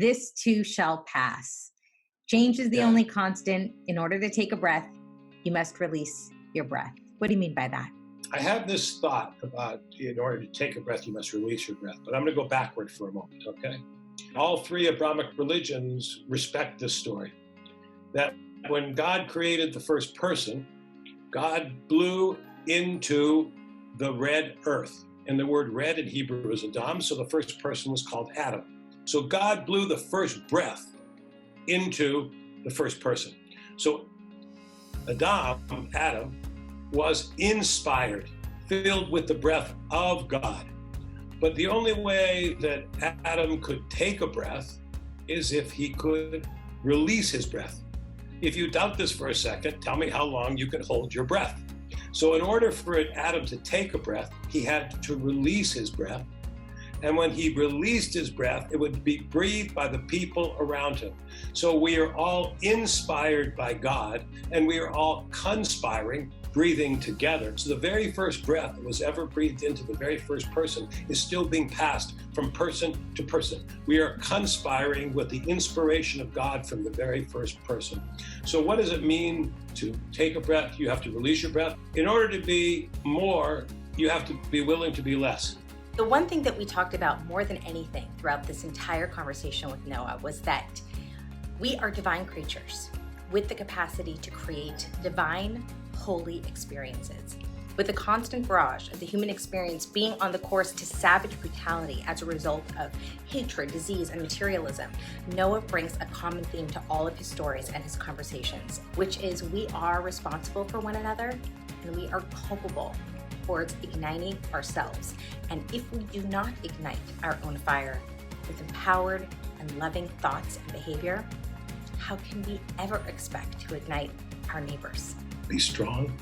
this too shall pass. Change is the Yeah. only constant. In order to take a breath, you must release your breath. What do you mean by that? I have this thought about in order to take a breath, you must release your breath. But I'm going to go backward for a moment, okay? All three Abrahamic religions respect this story. That when God created the first person, God blew into the red earth. And the word red in Hebrew is Adam, so the first person was called Adam. So God blew the first breath into the first person. So Adam, was inspired, filled with the breath of God. But the only way that Adam could take a breath is if he could release his breath. If you doubt this for a second, tell me how long you can hold your breath. So in order for Adam to take a breath, he had to release his breath. And when he released his breath, it would be breathed by the people around him. So we are all inspired by God, and we are all conspiring, breathing together. So the very first breath that was ever breathed into the very first person is still being passed from person to person. We are conspiring with the inspiration of God from the very first person. So what does it mean to take a breath? You have to release your breath. In order to be more, you have to be willing to be less. The one thing that we talked about more than anything throughout this entire conversation with Noah was that we are divine creatures with the capacity to create divine, holy experiences. With the constant barrage of the human experience being on the course to savage brutality as a result of hatred, disease, and materialism, Noah brings a common theme to all of his stories and his conversations, which is we are responsible for one another and we are culpable towards igniting ourselves. And if we do not ignite our own fire with empowered and loving thoughts and behavior, how can we ever expect to ignite our neighbors? Be strong,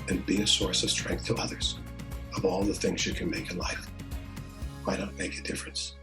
and be a source of strength to others. Of all the things you can make in life, why not make a difference?